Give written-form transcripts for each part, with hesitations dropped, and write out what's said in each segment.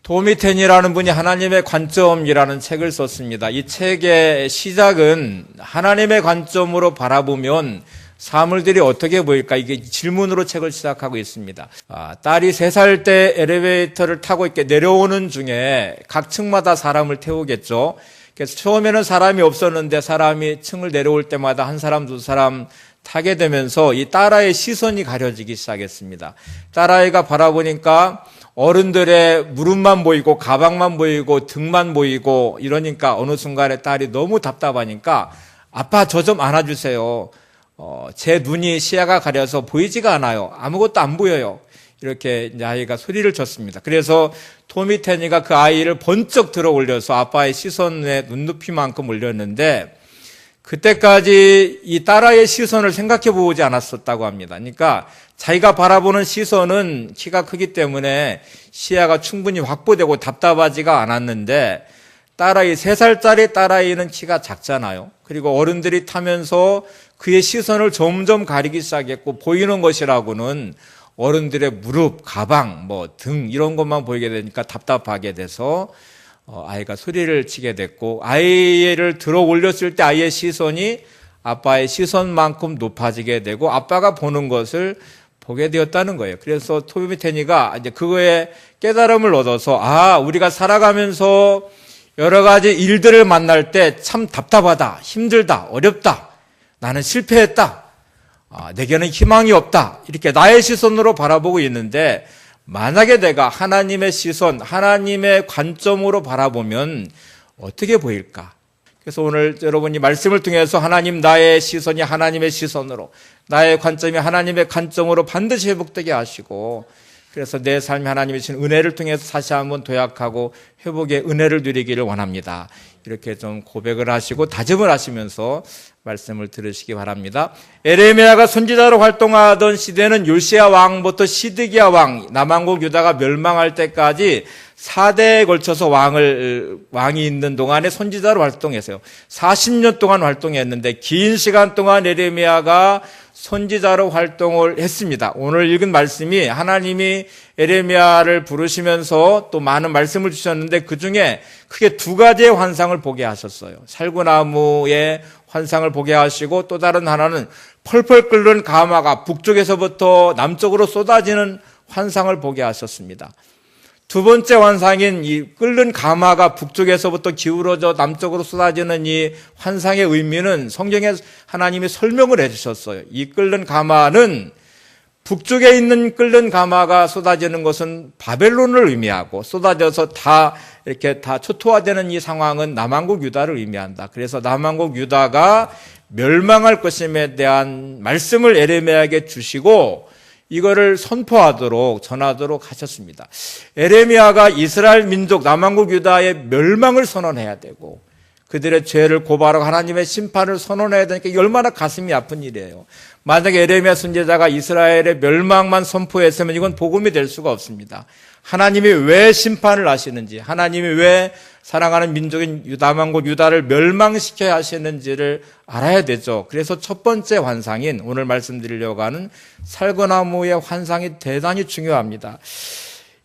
도미텐이라는 분이 하나님의 관점이라는 책을 썼습니다. 이 책의 시작은 하나님의 관점으로 바라보면 사물들이 어떻게 보일까? 이게 질문으로 책을 시작하고 있습니다. 딸이 3살 때 엘리베이터를 타고 이렇게 내려오는 중에 각 층마다 사람을 태우겠죠. 그래서 처음에는 사람이 없었는데 사람이 층을 내려올 때마다 한 사람, 두 사람 타게 되면서 이 딸아이의 시선이 가려지기 시작했습니다. 딸아이가 바라보니까 어른들의 무릎만 보이고 가방만 보이고 등만 보이고 이러니까 어느 순간에 딸이 너무 답답하니까 아빠 저 좀 안아주세요. 제 눈이 시야가 가려서 보이지가 않아요. 아무것도 안 보여요. 이렇게 이제 아이가 소리를 쳤습니다. 그래서 토미테니가 그 아이를 번쩍 들어 올려서 아빠의 시선에 눈높이만큼 올렸는데 그때까지 이 딸아이의 시선을 생각해 보지 않았었다고 합니다. 그러니까 자기가 바라보는 시선은 키가 크기 때문에 시야가 충분히 확보되고 답답하지가 않았는데 딸아이 3살짜리 딸아이는 키가 작잖아요. 그리고 어른들이 타면서 그의 시선을 점점 가리기 시작했고 보이는 것이라고는 어른들의 무릎, 가방, 등 이런 것만 보이게 되니까 답답하게 돼서 아이가 소리를 치게 됐고 아이를 들어 올렸을 때 아이의 시선이 아빠의 시선만큼 높아지게 되고 아빠가 보는 것을 보게 되었다는 거예요. 그래서 토미테니가 이제 그거에 깨달음을 얻어서 우리가 살아가면서 여러 가지 일들을 만날 때 참 답답하다, 힘들다, 어렵다, 나는 실패했다, 내게는 희망이 없다 이렇게 나의 시선으로 바라보고 있는데 만약에 내가 하나님의 시선, 하나님의 관점으로 바라보면 어떻게 보일까? 그래서 오늘 여러분이 말씀을 통해서 하나님 나의 시선이 하나님의 시선으로 나의 관점이 하나님의 관점으로 반드시 회복되게 하시고 그래서 내 삶이 하나님이 주신 은혜를 통해서 다시 한번 도약하고 회복의 은혜를 누리기를 원합니다. 이렇게 좀 고백을 하시고 다짐을 하시면서 말씀을 들으시기 바랍니다. 에레미야가 선지자로 활동하던 시대는 요시야 왕부터 시드기야 왕, 남왕국 유다가 멸망할 때까지 4대에 걸쳐서 왕이 있는 동안에 선지자로 활동했어요. 40년 동안 활동했는데 긴 시간 동안 에레미야가 선지자로 활동을 했습니다. 오늘 읽은 말씀이 하나님이 에레미야를 부르시면서 또 많은 말씀을 주셨는데 그중에 크게 2가지의 환상을 보게 하셨어요. 살구나무의 환상을 보게 하시고 또 다른 하나는 펄펄 끓는 가마가 북쪽에서부터 남쪽으로 쏟아지는 환상을 보게 하셨습니다. 2번째 환상인 이 끓는 가마가 북쪽에서부터 기울어져 남쪽으로 쏟아지는 이 환상의 의미는 성경에 하나님이 설명을 해주셨어요. 이 끓는 가마는 북쪽에 있는 끓는 가마가 쏟아지는 것은 바벨론을 의미하고 쏟아져서 이렇게 다 초토화되는 이 상황은 남왕국 유다를 의미한다. 그래서 남왕국 유다가 멸망할 것임에 대한 말씀을 에레미야에게 주시고 이거를 선포하도록 전하도록 하셨습니다. 에레미야가 이스라엘 민족 남왕국 유다의 멸망을 선언해야 되고 그들의 죄를 고발하고 하나님의 심판을 선언해야 되니까 이게 얼마나 가슴이 아픈 일이에요. 만약에 에레미야 선지자가 이스라엘의 멸망만 선포했으면 이건 복음이 될 수가 없습니다. 하나님이 왜 심판을 하시는지, 하나님이 왜 사랑하는 민족인 남왕국 유다를 멸망시켜야 하시는지를 알아야 되죠. 그래서 첫 번째 환상인 오늘 말씀드리려고 하는 살구나무의 환상이 대단히 중요합니다.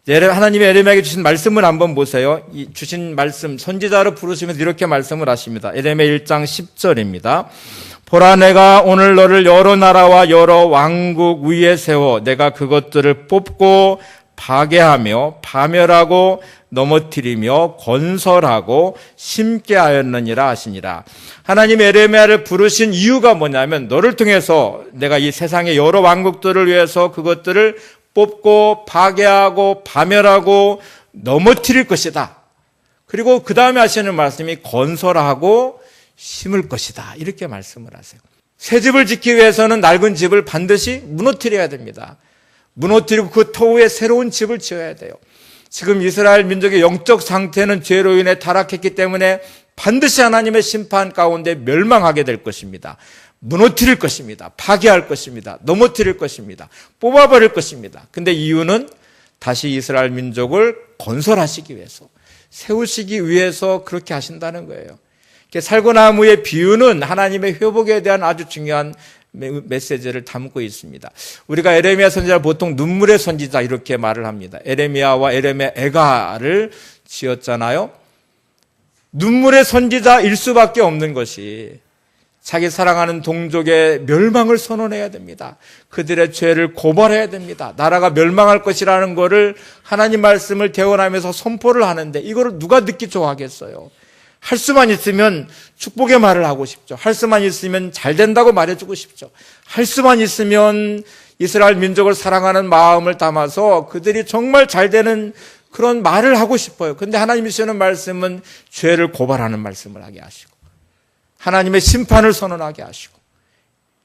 하나님이 에레미야에게 주신 말씀을 한번 보세요. 이 주신 말씀 선지자로 부르시면서 이렇게 말씀을 하십니다. 에레미야 1장 10절입니다. 보라 내가 오늘 너를 여러 나라와 여러 왕국 위에 세워 내가 그것들을 뽑고 파괴하며 파멸하고 넘어뜨리며 건설하고 심게 하였느니라 하시니라. 하나님 에레미야를 부르신 이유가 뭐냐면 너를 통해서 내가 이 세상의 여러 왕국들을 위해서 그것들을 뽑고 파괴하고 파멸하고 넘어뜨릴 것이다. 그리고 그 다음에 하시는 말씀이 건설하고 심을 것이다. 이렇게 말씀을 하세요. 새 집을 짓기 위해서는 낡은 집을 반드시 무너뜨려야 됩니다. 무너뜨리고 그 터위에 새로운 집을 지어야 돼요. 지금 이스라엘 민족의 영적 상태는 죄로 인해 타락했기 때문에 반드시 하나님의 심판 가운데 멸망하게 될 것입니다. 무너뜨릴 것입니다. 파괴할 것입니다. 넘어뜨릴 것입니다. 뽑아버릴 것입니다. 근데 이유는 다시 이스라엘 민족을 건설하시기 위해서, 세우시기 위해서 그렇게 하신다는 거예요. 살구나무의 비유는 하나님의 회복에 대한 아주 중요한 메시지를 담고 있습니다. 우리가 에레미야 선지자를 보통 눈물의 선지자 이렇게 말을 합니다. 에레미야와 에레미야 애가를 지었잖아요. 눈물의 선지자일 수밖에 없는 것이 자기 사랑하는 동족의 멸망을 선언해야 됩니다. 그들의 죄를 고발해야 됩니다. 나라가 멸망할 것이라는 것을 하나님 말씀을 대언하면서 선포를 하는데 이거를 누가 듣기 좋아하겠어요? 할 수만 있으면 축복의 말을 하고 싶죠. 할 수만 있으면 잘 된다고 말해주고 싶죠. 할 수만 있으면 이스라엘 민족을 사랑하는 마음을 담아서 그들이 정말 잘 되는 그런 말을 하고 싶어요. 그런데 하나님이 주시는 말씀은 죄를 고발하는 말씀을 하게 하시고 하나님의 심판을 선언하게 하시고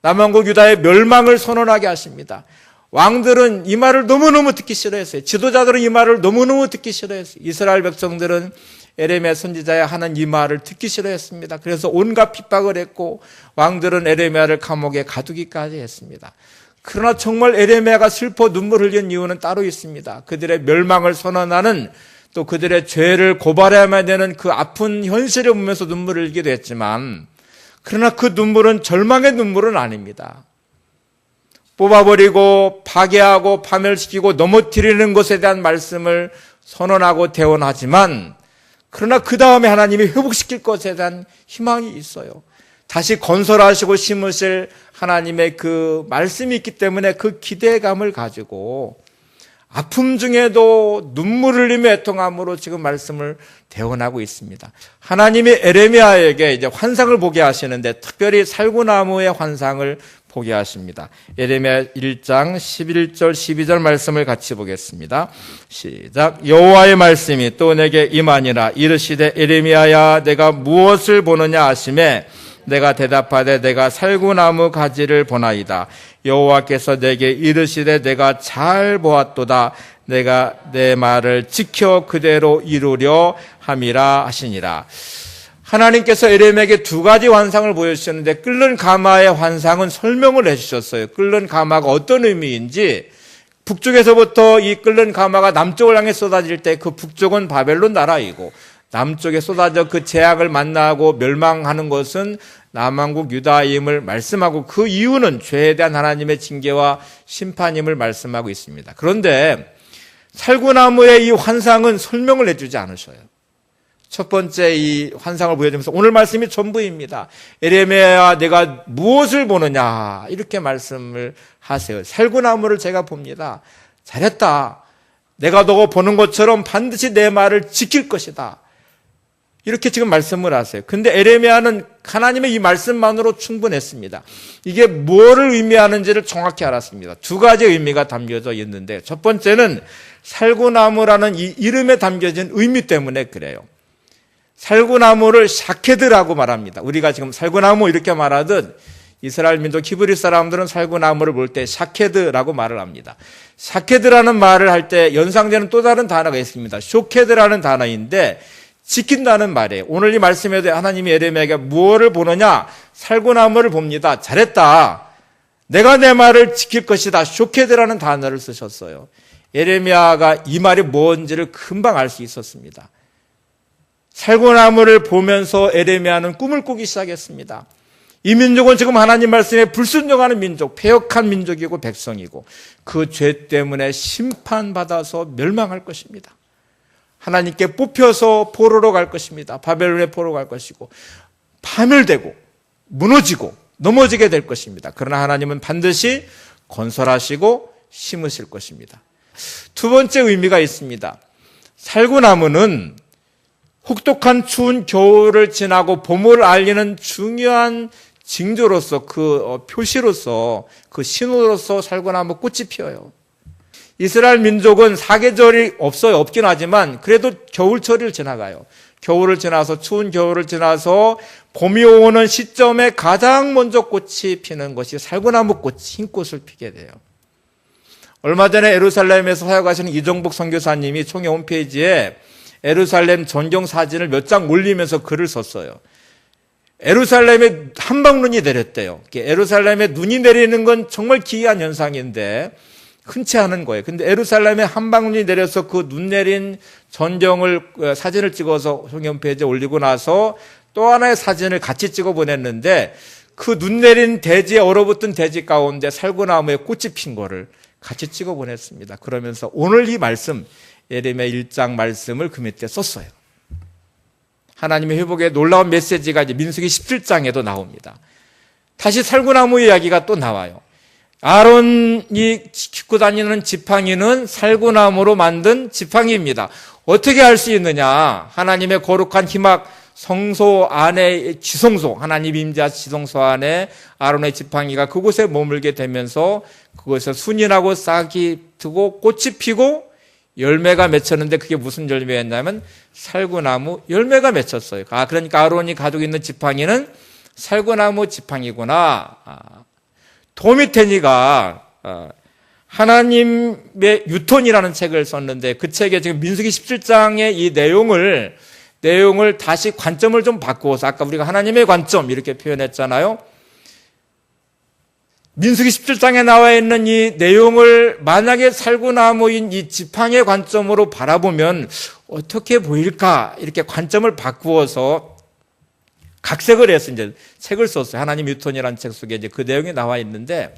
남왕국 유다의 멸망을 선언하게 하십니다. 왕들은 이 말을 너무너무 듣기 싫어했어요. 지도자들은 이 말을 너무너무 듣기 싫어했어요. 이스라엘 백성들은 에레미야 선지자의 하는 이 말을 듣기 싫어했습니다. 그래서 온갖 핍박을 했고 왕들은 에레미야를 감옥에 가두기까지 했습니다. 그러나 정말 에레미야가 슬퍼 눈물 흘린 이유는 따로 있습니다. 그들의 멸망을 선언하는 또 그들의 죄를 고발해야만 되는 그 아픈 현실을 보면서 눈물을 흘리기도 했지만 그러나 그 눈물은 절망의 눈물은 아닙니다. 뽑아버리고 파괴하고 파멸시키고 넘어뜨리는 것에 대한 말씀을 선언하고 대언하지만 그러나 그 다음에 하나님이 회복시킬 것에 대한 희망이 있어요. 다시 건설하시고 심으실 하나님의 그 말씀이 있기 때문에 그 기대감을 가지고 아픔 중에도 눈물을 흘리며 애통함으로 지금 말씀을 대언하고 있습니다. 하나님이 에레미야에게 이제 환상을 보게 하시는데 특별히 살구나무의 환상을 보게 하십니다. 에레미야 1장 11절 12절 말씀을 같이 보겠습니다. 시작. 여호와의 말씀이 또 내게 임하니라. 이르시되 에레미야야 내가 무엇을 보느냐 하시매 내가 대답하되 내가 살구나무 가지를 보나이다. 여호와께서 내게 이르시되 내가 잘 보았도다. 내가 내 말을 지켜 그대로 이루려 함이라 하시니라. 하나님께서 에레미야에게 두 가지 환상을 보여주셨는데 끓는 가마의 환상은 설명을 해주셨어요. 끓는 가마가 어떤 의미인지 북쪽에서부터 이 끓는 가마가 남쪽을 향해 쏟아질 때 그 북쪽은 바벨론 나라이고 남쪽에 쏟아져 그 재앙을 만나고 멸망하는 것은 남왕국 유다임을 말씀하고 그 이유는 죄에 대한 하나님의 징계와 심판임을 말씀하고 있습니다. 그런데 살구나무의 이 환상은 설명을 해주지 않으셔요. 첫 번째 이 환상을 보여주면서 오늘 말씀이 전부입니다. 에레미야야 내가 무엇을 보느냐 이렇게 말씀을 하세요. 살구나무를 제가 봅니다. 잘했다. 내가 너가 보는 것처럼 반드시 내 말을 지킬 것이다. 이렇게 지금 말씀을 하세요. 근데 에레미야는 하나님의 이 말씀만으로 충분했습니다. 이게 뭐를 의미하는지를 정확히 알았습니다. 두 가지 의미가 담겨져 있는데 첫 번째는 살구나무라는 이 이름에 담겨진 의미 때문에 그래요. 살구나무를 샤케드라고 말합니다. 우리가 지금 살구나무 이렇게 말하듯 이스라엘 민족 히브리 사람들은 살구나무를 볼 때 샤케드라고 말을 합니다. 샤케드라는 말을 할 때 연상되는 또 다른 단어가 있습니다. 쇼케드라는 단어인데 지킨다는 말이에요. 오늘 이 말씀에도 하나님이 에레미야에게 무엇을 보느냐? 살구나무를 봅니다. 잘했다. 내가 내 말을 지킬 것이다. 쇼케드라는 단어를 쓰셨어요. 에레미야가 이 말이 뭔지를 금방 알 수 있었습니다. 살구나무를 보면서 에레미야는 꿈을 꾸기 시작했습니다. 이 민족은 지금 하나님 말씀에 불순종하는 민족, 패역한 민족이고 백성이고 그 죄 때문에 심판받아서 멸망할 것입니다. 하나님께 뽑혀서 포로로 갈 것입니다. 바벨론에 포로로 갈 것이고 파멸되고 무너지고 넘어지게 될 것입니다. 그러나 하나님은 반드시 건설하시고 심으실 것입니다. 두 번째 의미가 있습니다. 살구나무는 혹독한 추운 겨울을 지나고 봄을 알리는 중요한 징조로서 그 표시로서 그 신호로서 살구나무 꽃이 피어요. 이스라엘 민족은 사계절이 없긴 하지만 그래도 겨울철을 지나가요. 겨울을 지나서 추운 겨울을 지나서 봄이 오는 시점에 가장 먼저 꽃이 피는 것이 살구나무 꽃, 흰 꽃을 피게 돼요. 얼마 전에 예루살렘에서 사역하시는 이종복 선교사님이 총회 홈페이지에 예루살렘 전경 사진을 몇 장 올리면서 글을 썼어요. 예루살렘에 한방눈이 내렸대요. 예루살렘에 눈이 내리는 건 정말 기이한 현상인데 흔치 않은 거예요. 근데 예루살렘에 한방눈이 내려서 그 눈 내린 전경을 사진을 찍어서 홈페이지에 올리고 나서 또 하나의 사진을 같이 찍어 보냈는데 그 눈 내린 대지에 얼어붙은 대지 가운데 살구나무에 꽃이 핀 거를 같이 찍어 보냈습니다. 그러면서 오늘 이 말씀, 예레미야 1장 말씀을 그 밑에 썼어요. 하나님의 회복의 놀라운 메시지가 이제 민수기 17장에도 나옵니다. 다시 살구나무 이야기가 또 나와요. 아론이 깃고 다니는 지팡이는 살구나무로 만든 지팡이입니다. 어떻게 할 수 있느냐? 하나님의 거룩한 희막 성소 안에 지성소, 하나님 임자 지성소 안에 아론의 지팡이가 그곳에 머물게 되면서 그곳에 순이나고 싹이 트고 꽃이 피고 열매가 맺혔는데 그게 무슨 열매였냐면 살구나무 열매가 맺혔어요. 그러니까 아론이 가지고 있는 지팡이는 살구나무 지팡이구나. 도미테니가 하나님의 유턴이라는 책을 썼는데 그 책에 지금 민수기 17장의 이 내용을 다시 관점을 좀 바꾸어서 아까 우리가 하나님의 관점 이렇게 표현했잖아요. 민수기 17장에 나와 있는 이 내용을 만약에 살구나무인 이 지팡이의 관점으로 바라보면 어떻게 보일까? 이렇게 관점을 바꾸어서 각색을 해서 이제 책을 썼어요. 하나님 유턴이라는 책 속에 이제 그 내용이 나와 있는데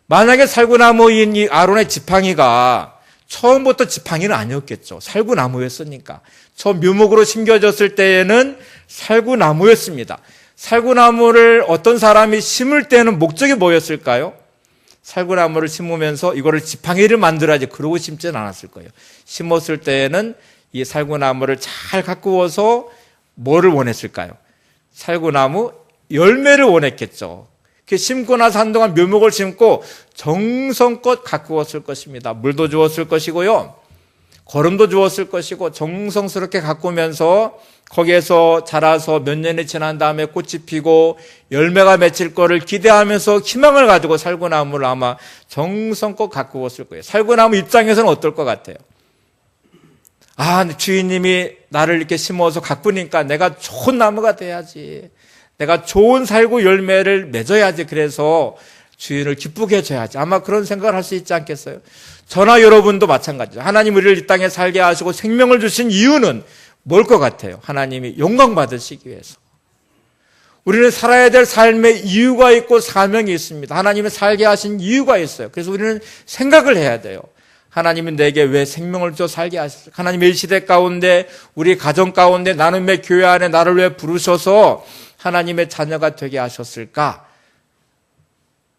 만약에 살구나무인 이 아론의 지팡이가 처음부터 지팡이는 아니었겠죠. 살구나무였으니까. 처음 묘목으로 심겨졌을 때에는 살구나무였습니다. 살구나무를 어떤 사람이 심을 때는 목적이 뭐였을까요? 살구나무를 심으면서 이거를 지팡이를 만들어야지 그러고 심지는 않았을 거예요. 심었을 때에는 이 살구나무를 잘 가꾸어서 뭐를 원했을까요? 살구나무 열매를 원했겠죠. 심고 나서 한동안 묘목을 심고 정성껏 가꾸었을 것입니다. 물도 주었을 것이고요. 거름도 주었을 것이고 정성스럽게 가꾸면서 거기에서 자라서 몇 년이 지난 다음에 꽃이 피고 열매가 맺힐 거를 기대하면서 희망을 가지고 살구나무를 아마 정성껏 가꾸었을 거예요. 살구나무 입장에서는 어떨 것 같아요? 주인님이 나를 이렇게 심어서 가꾸니까 내가 좋은 나무가 돼야지. 내가 좋은 살구 열매를 맺어야지. 그래서 주인을 기쁘게 해줘야지. 아마 그런 생각을 할 수 있지 않겠어요? 저나 여러분도 마찬가지죠. 하나님 우리를 이 땅에 살게 하시고 생명을 주신 이유는 뭘 것 같아요? 하나님이 영광 받으시기 위해서. 우리는 살아야 될 삶의 이유가 있고 사명이 있습니다. 하나님이 살게 하신 이유가 있어요. 그래서 우리는 생각을 해야 돼요. 하나님은 내게 왜 생명을 줘 살게 하셨을까? 하나님의 이 시대 가운데 우리 가정 가운데 나눔의 교회 안에 나를 왜 부르셔서 하나님의 자녀가 되게 하셨을까?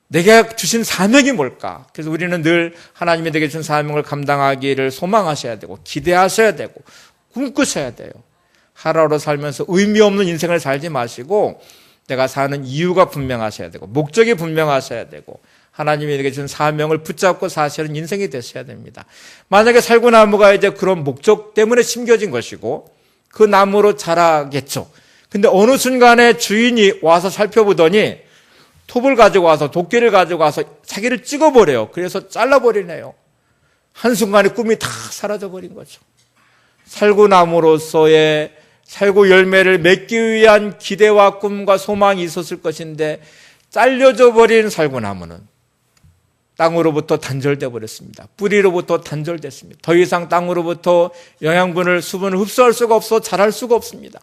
내게 주신 사명이 뭘까? 그래서 우리는 늘 하나님이 내게 주신 사명을 감당하기를 소망하셔야 되고 기대하셔야 되고 꿈꾸셔야 돼요. 하루하루 살면서 의미 없는 인생을 살지 마시고 내가 사는 이유가 분명하셔야 되고 목적이 분명하셔야 되고 하나님이 내게 준 사명을 붙잡고 사시는 인생이 되셔야 됩니다. 만약에 살구나무가 이제 그런 목적 때문에 심겨진 것이고 그 나무로 자라겠죠. 근데 어느 순간에 주인이 와서 살펴보더니 톱을 가지고 와서 도끼를 가지고 와서 자기를 찍어버려요. 그래서 잘라버리네요. 한순간에 꿈이 다 사라져버린 거죠. 살구나무로서의 살구 열매를 맺기 위한 기대와 꿈과 소망이 있었을 것인데 잘려져 버린 살구나무는 땅으로부터 단절돼 버렸습니다. 뿌리로부터 단절됐습니다. 더 이상 땅으로부터 영양분을 수분을 흡수할 수가 없어 자랄 수가 없습니다.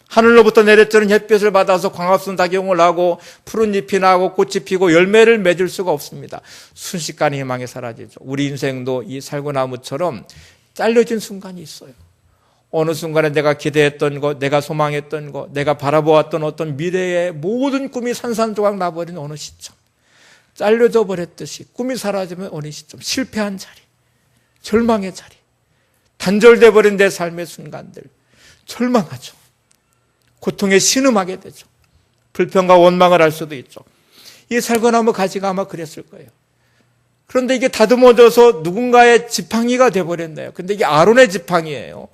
하늘로부터 내려지는 햇빛을 받아서 광합성 작용을 하고 푸른 잎이 나고 꽃이 피고 열매를 맺을 수가 없습니다. 순식간에 희망이 사라지죠. 우리 인생도 이 살구나무처럼 잘려진 순간이 있어요. 어느 순간에 내가 기대했던 것, 내가 소망했던 것, 내가 바라보았던 어떤 미래의 모든 꿈이 산산조각 나버린 어느 시점, 잘려져 버렸듯이 꿈이 사라지면 어느 시점, 실패한 자리, 절망의 자리, 단절돼 버린 내 삶의 순간들, 절망하죠. 고통에 신음하게 되죠. 불평과 원망을 할 수도 있죠. 이 살구나무 가지가 아마 그랬을 거예요. 그런데 이게 다듬어져서 누군가의 지팡이가 돼버렸네요. 근데 이게 아론의 지팡이예요.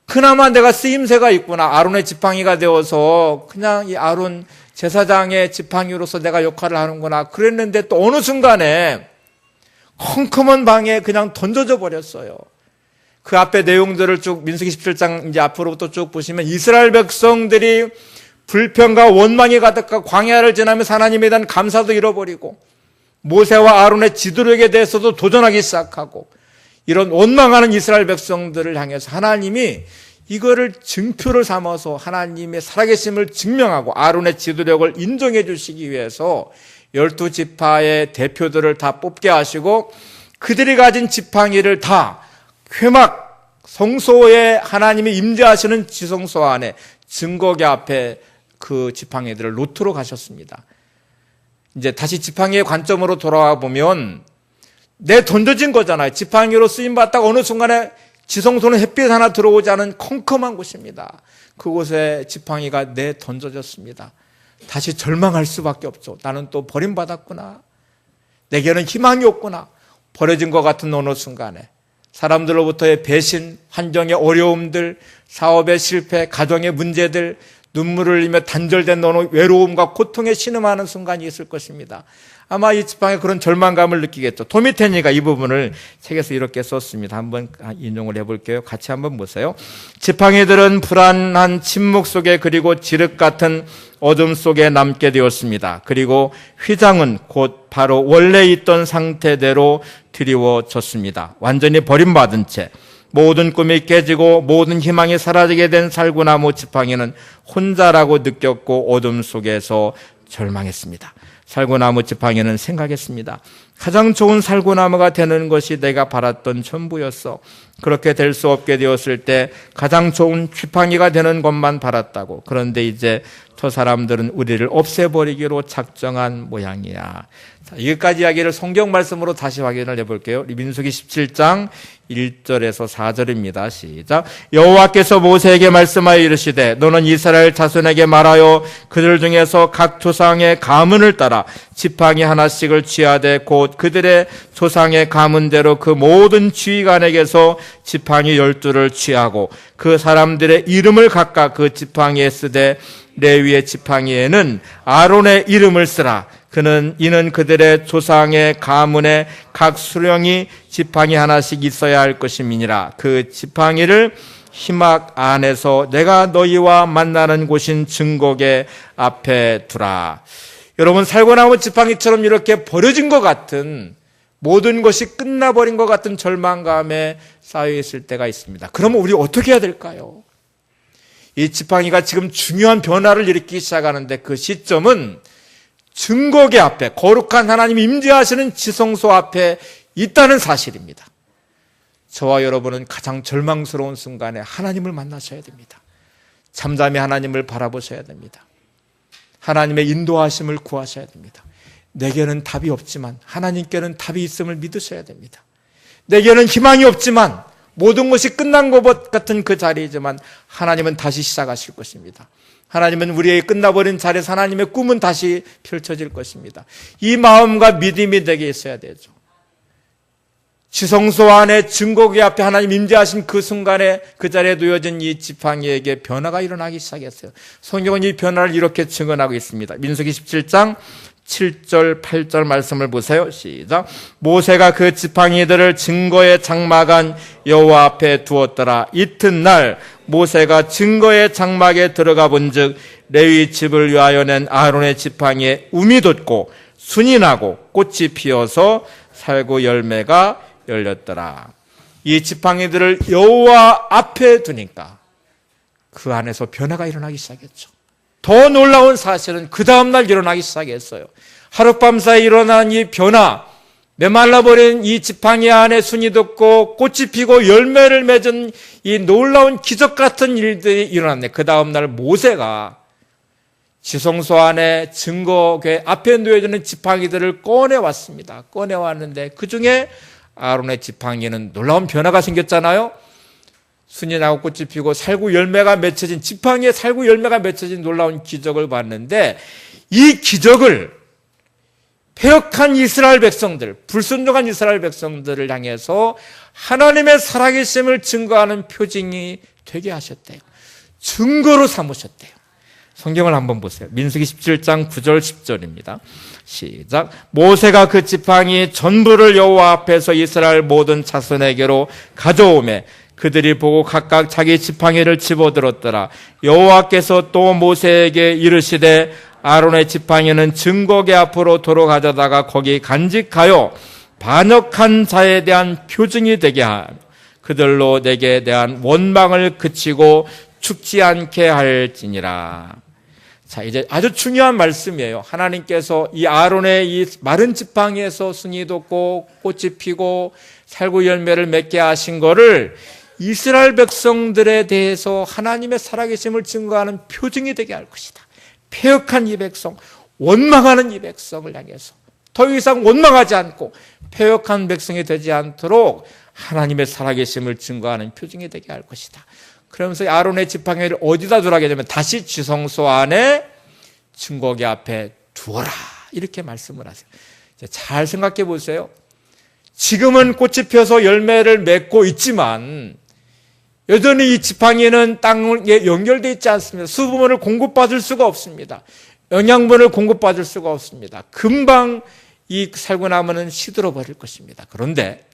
그나마 내가 쓰임새가 있구나. 아론의 지팡이가 되어서 그냥 이 아론 제사장의 지팡이로서 내가 역할을 하는구나. 그랬는데 또 어느 순간에 컴컴한 방에 그냥 던져져 버렸어요. 그 앞에 내용들을 쭉 민수기 17장 이제 앞으로부터 쭉 보시면 이스라엘 백성들이 불평과 원망이 가득하고 광야를 지나면서 하나님에 대한 감사도 잃어버리고 모세와 아론의 지도력에 대해서도 도전하기 시작하고 이런 원망하는 이스라엘 백성들을 향해서 하나님이 이거를 증표를 삼아서 하나님의 살아계심을 증명하고 아론의 지도력을 인정해 주시기 위해서 12지파의 대표들을 다 뽑게 하시고 그들이 가진 지팡이를 다 회막 성소에 하나님이 임재하시는 지성소 안에 증거궤 앞에 그 지팡이들을 놓도록 하셨습니다. 이제 다시 지팡이의 관점으로 돌아와 보면 내 던져진 거잖아요. 지팡이로 쓰임받다가 어느 순간에 지성소는 햇빛 하나 들어오지 않은 컴컴한 곳입니다. 그곳에 지팡이가 내 던져졌습니다. 다시 절망할 수밖에 없죠. 나는 또 버림받았구나. 내게는 희망이 없구나. 버려진 것 같은 어느 순간에 사람들로부터의 배신, 환경의 어려움들, 사업의 실패, 가정의 문제들, 눈물을 흘리며 단절된 어느 외로움과 고통에 신음하는 순간이 있을 것입니다. 아마 이 지팡이가 그런 절망감을 느끼겠죠. 도미테니가 이 부분을 책에서 이렇게 썼습니다. 한번 인용을 해볼게요. 같이 한번 보세요. 지팡이들은 불안한 침묵 속에 그리고 지륵 같은 어둠 속에 남게 되었습니다. 그리고 휘장은 곧 바로 원래 있던 상태대로 드리워졌습니다. 완전히 버림받은 채 모든 꿈이 깨지고 모든 희망이 사라지게 된 살구나무 지팡이는 혼자라고 느꼈고 어둠 속에서 절망했습니다. 살구나무 지팡이는 생각했습니다. 가장 좋은 살구나무가 되는 것이 내가 바랐던 전부였어. 그렇게 될 수 없게 되었을 때 가장 좋은 지팡이가 되는 것만 바랐다고. 그런데 이제 저 사람들은 우리를 없애버리기로 작정한 모양이야. 자, 여기까지 이야기를 성경 말씀으로 다시 확인을 해볼게요. 민수기 17장 1절에서 4절입니다. 시작. 여호와께서 모세에게 말씀하여 이르시되 너는 이스라엘 자손에게 말하여 그들 중에서 각 조상의 가문을 따라 지팡이 하나씩을 취하되 곧 그들의 조상의 가문대로 그 모든 지휘관에게서 지팡이 12를 취하고 그 사람들의 이름을 각각 그 지팡이에 쓰되 레위의 지팡이에는 아론의 이름을 쓰라. 이는 그들의 조상의 가문에 각 수령이 지팡이 하나씩 있어야 할 것임이니라. 그 지팡이를 희막 안에서 내가 너희와 만나는 곳인 증거궤 앞에 두라. 여러분, 살구나무 지팡이처럼 이렇게 버려진 것 같은 모든 것이 끝나버린 것 같은 절망감에 쌓여있을 때가 있습니다. 그러면 우리 어떻게 해야 될까요? 이 지팡이가 지금 중요한 변화를 일으키기 시작하는데 그 시점은 증거궤 앞에 거룩한 하나님이 임재하시는 지성소 앞에 있다는 사실입니다. 저와 여러분은 가장 절망스러운 순간에 하나님을 만나셔야 됩니다. 잠잠히 하나님을 바라보셔야 됩니다. 하나님의 인도하심을 구하셔야 됩니다. 내게는 답이 없지만 하나님께는 답이 있음을 믿으셔야 됩니다. 내게는 희망이 없지만 모든 것이 끝난 것 같은 그 자리이지만 하나님은 다시 시작하실 것입니다. 하나님은 우리의 끝나버린 자리에서 하나님의 꿈은 다시 펼쳐질 것입니다. 이 마음과 믿음이 내게 있어야 되죠. 지성소 안에 증거궤 앞에 하나님 임재하신 그 순간에 그 자리에 놓여진 이 지팡이에게 변화가 일어나기 시작했어요. 성경은 이 변화를 이렇게 증언하고 있습니다. 민수기 17장 7절 8절 말씀을 보세요. 시작. 모세가 그 지팡이들을 증거의 장막안 여호와 앞에 두었더라. 이튿날 모세가 증거의 장막에 들어가 본즉 레위 집을 위하여 낸 아론의 지팡이에 움이 돋고 순이 나고 꽃이 피어서 살구 열매가 열렸더라. 이 지팡이들을 여호와 앞에 두니까 그 안에서 변화가 일어나기 시작했죠. 더 놀라운 사실은 그 다음날 일어나기 시작했어요. 하룻밤 사이 일어난 이 변화, 메말라버린 이 지팡이 안에 순이 돋고 꽃이 피고 열매를 맺은 이 놀라운 기적 같은 일들이 일어났네. 그 다음날 모세가 지성소 안에 증거궤 앞에 놓여지는 지팡이들을 꺼내왔습니다. 꺼내왔는데 그 중에 아론의 지팡이는 놀라운 변화가 생겼잖아요. 순이 나고 꽃이 피고 살구 열매가 맺혀진, 지팡이에 살구 열매가 맺혀진 놀라운 기적을 봤는데 이 기적을 패역한 이스라엘 백성들, 불순종한 이스라엘 백성들을 향해서 하나님의 살아계심을 증거하는 표징이 되게 하셨대요. 증거로 삼으셨대요. 성경을 한번 보세요. 민수기 17장 9절 10절입니다. 시작. 모세가 그 지팡이 전부를 여호와 앞에서 이스라엘 모든 자손에게로 가져오매 그들이 보고 각각 자기 지팡이를 집어들었더라. 여호와께서 또 모세에게 이르시되 아론의 지팡이는 증거궤 앞으로 도로 가져다가 거기 간직하여 반역한 자에 대한 표징이 되게 하며 그들로 내게 대한 원망을 그치고 죽지 않게 할지니라. 자, 이제 아주 중요한 말씀이에요. 하나님께서 이 아론의 이 마른 지팡이에서 순이 돋고 꽃이 피고 살구 열매를 맺게 하신 거를 이스라엘 백성들에 대해서 하나님의 살아계심을 증거하는 표징이 되게 할 것이다. 패역한 이 백성, 원망하는 이 백성을 향해서 더 이상 원망하지 않고 패역한 백성이 되지 않도록 하나님의 살아계심을 증거하는 표징이 되게 할 것이다. 그러면서 아론의 지팡이를 어디다 두라게 되면 다시 지성소 안에 증거기 앞에 두어라, 이렇게 말씀을 하세요. 잘 생각해 보세요. 지금은 꽃이 펴서 열매를 맺고 있지만 여전히 이 지팡이는 땅에 연결되어 있지 않습니다. 수분을 공급받을 수가 없습니다. 영양분을 공급받을 수가 없습니다. 금방 이 살구나무는 시들어 버릴 것입니다. 그런데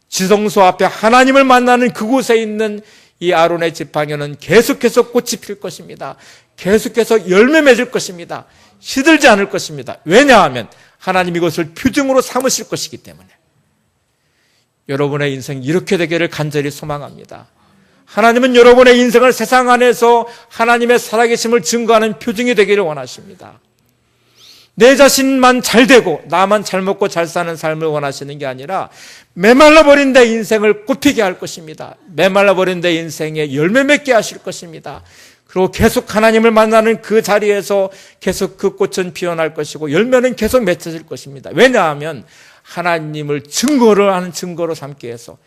지성소 앞에 하나님을 만나는 그곳에 있는 이 아론의 지팡이는 계속해서 꽃이 필 것입니다. 계속해서 열매 맺을 것입니다. 시들지 않을 것입니다. 왜냐하면 하나님 이것을 표징으로 삼으실 것이기 때문에. 여러분의 인생이 이렇게 되기를 간절히 소망합니다. 하나님은 여러분의 인생을 세상 안에서 하나님의 살아계심을 증거하는 표징이 되기를 원하십니다. 내 자신만 잘 되고 나만 잘 먹고 잘 사는 삶을 원하시는 게 아니라 메말라버린 내 인생을 꽃피게 할 것입니다. 메말라버린 내 인생에 열매 맺게 하실 것입니다. 그리고 계속 하나님을 만나는 그 자리에서 계속 그 꽃은 피어날 것이고 열매는 계속 맺혀질 것입니다. 왜냐하면 하나님을 증거로 삼기 위해서,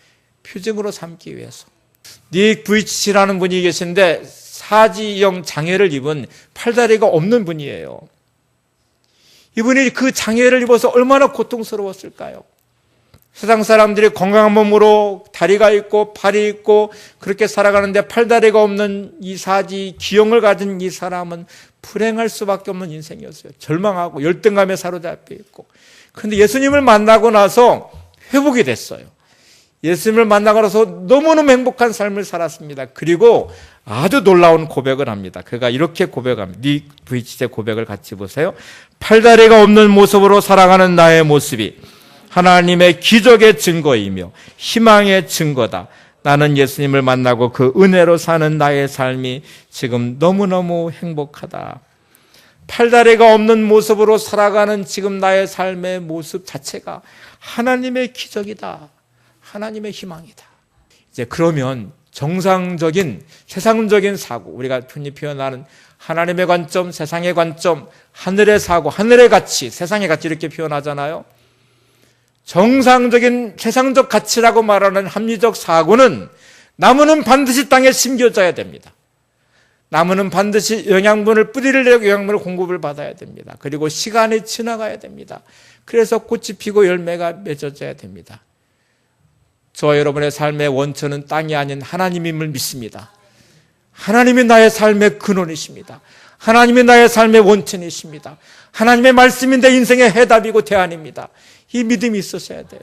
표징으로 삼기 위해서. 닉 부이치라는 분이 계신데 사지형 장애를 입은 팔다리가 없는 분이에요. 이분이 그 장애를 입어서 얼마나 고통스러웠을까요? 세상 사람들이 건강한 몸으로 다리가 있고 팔이 있고 그렇게 살아가는데 팔다리가 없는 이 사지 기형을 가진 이 사람은 불행할 수밖에 없는 인생이었어요. 절망하고 열등감에 사로잡혀 있고. 그런데 예수님을 만나고 나서 회복이 됐어요. 예수님을 만나고 나서 너무너무 행복한 삶을 살았습니다. 그리고 아주 놀라운 고백을 합니다. 그가 이렇게 고백합니다. 닉 부이치의 고백을 같이 보세요. 팔다리가 없는 모습으로 살아가는 나의 모습이 하나님의 기적의 증거이며 희망의 증거다. 나는 예수님을 만나고 그 은혜로 사는 나의 삶이 지금 너무너무 행복하다. 팔다리가 없는 모습으로 살아가는 지금 나의 삶의 모습 자체가 하나님의 기적이다. 하나님의 희망이다. 이제 그러면 정상적인 세상적인 사고, 우리가 흔히 표현하는 하나님의 관점, 세상의 관점, 하늘의 사고, 하늘의 가치, 세상의 가치 이렇게 표현하잖아요. 정상적인 세상적 가치라고 말하는 합리적 사고는 나무는 반드시 땅에 심겨져야 됩니다. 나무는 반드시 영양분을 뿌리를 내고 영양분을 공급을 받아야 됩니다. 그리고 시간이 지나가야 됩니다. 그래서 꽃이 피고 열매가 맺어져야 됩니다. 저와 여러분의 삶의 원천은 땅이 아닌 하나님임을 믿습니다. 하나님이 나의 삶의 근원이십니다. 하나님이 나의 삶의 원천이십니다. 하나님의 말씀이 내 인생의 해답이고 대안입니다. 이 믿음이 있으셔야 돼요.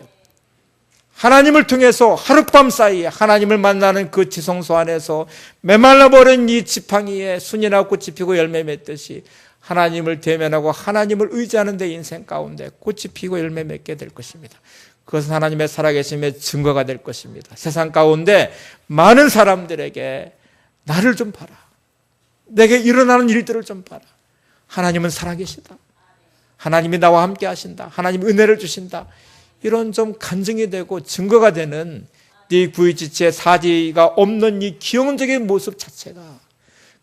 하나님을 통해서 하룻밤 사이에 하나님을 만나는 그 지성소 안에서 메말라버린 이 지팡이에 순이나 꽃이 피고 열매 맺듯이 하나님을 대면하고 하나님을 의지하는 내 인생 가운데 꽃이 피고 열매 맺게 될 것입니다. 그것은 하나님의 살아계심의 증거가 될 것입니다. 세상 가운데 많은 사람들에게 나를 좀 봐라. 내게 일어나는 일들을 좀 봐라. 하나님은 살아계시다. 하나님이 나와 함께 하신다. 하나님 은혜를 주신다. 이런 좀 간증이 되고 증거가 되는 네 부이치치의 사지가 없는 이 기형적인 모습 자체가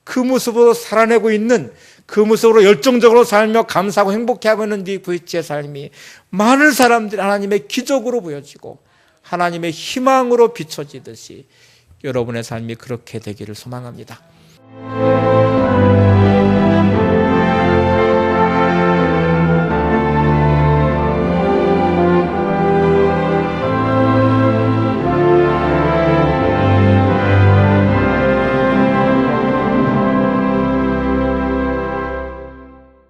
그 모습으로 살아내고 있는 그 모습으로 열정적으로 살며 감사하고 행복해하고 있는 네 부이치의 삶이 많은 사람들이 하나님의 기적으로 보여지고 하나님의 희망으로 비춰지듯이 여러분의 삶이 그렇게 되기를 소망합니다.